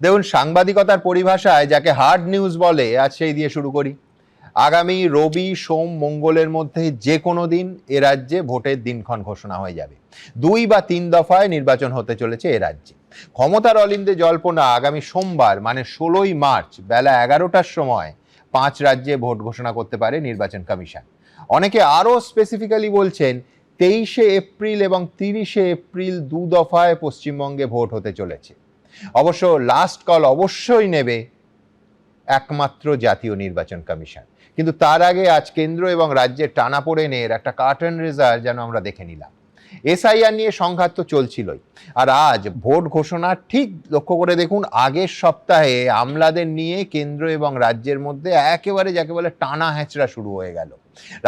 দেখুন, সাংবাদিকতার পরিভাষায় যাকে হার্ড নিউজ বলে, আজ সেই দিয়ে শুরু করি। আগামী রবি, সোম, মঙ্গলের মধ্যে যে কোনো দিন এ রাজ্যে ভোটের দিনক্ষণ ঘোষণা হয়ে যাবে। 2 বা 3 দফায় নির্বাচন হতে চলেছে এ রাজ্যে। ক্ষমতার অলিন্দে জল্পনা আগামী সোমবার মানে 16ই মার্চ বেলা 11টার সময় 5 রাজ্যে ভোট ঘোষণা করতে পারে নির্বাচন কমিশন। অনেকে আরও স্পেসিফিক্যালি বলছেন 23শে এপ্রিল এবং 30শে এপ্রিল 2 দফায় পশ্চিমবঙ্গে ভোট হতে চলেছে। অবশ্য লাস্ট কল অবশ্যই নেবে একমাত্র জাতীয় নির্বাচন কমিশন। কিন্তু তার আগে আজ কেন্দ্র এবং রাজ্যের টানাপোড়েনের একটা কার্টন রেজাল্ট যেন আমরা দেখে নিলাম। এসআইআর নিয়ে সংঘাত তো চলছিলই, আর আজ ভোট ঘোষণা ঠিক লক্ষ্য করে দেখুন, আগের সপ্তাহে আমলাদের নিয়ে কেন্দ্র এবং রাজ্যের মধ্যে একেবারে যাকে বলে টানা হ্যাচড়া শুরু হয়ে গেল।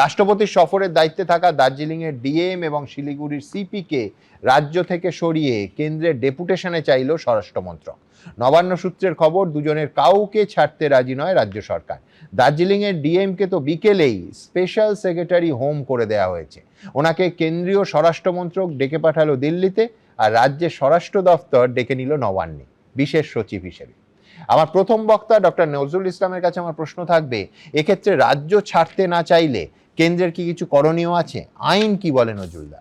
রাষ্ট্রপতির সফরের দায়িত্বে থাকা দার্জিলিংয়ের ডিএম এবং শিলিগুড়ির সিপিকে রাজ্য থেকে সরিয়ে কেন্দ্রের ডেপুটেশনে চাইল স্বরাষ্ট্রমন্ত্রক। নবান্ন সূত্রের খবর, দুজনের কাউকে ছাড়তে রাজি নয় রাজ্য সরকার। দার্জিলিংয়ের ডিএমকে তো বিকেলেই স্পেশাল সেক্রেটারি হোম করে দেওয়া হয়েছে। ওনাকে কেন্দ্রীয় স্বরাষ্ট্রমন্ত্রক ডেকে পাঠালো দিল্লিতে, আর রাজ্যের স্বরাষ্ট্র দফতর ডেকে নিল নবান্নে বিশেষ সচিব হিসেবে। আমার প্রথম বক্তা ডক্টর নজরুল ইসলামের কাছে আমার প্রশ্ন থাকবে, এক্ষেত্রে রাজ্য ছাড়তে না চাইলে কেন্দ্রের কি কিছু করণীয় আছে? আইন কি বলে নজরুলদা?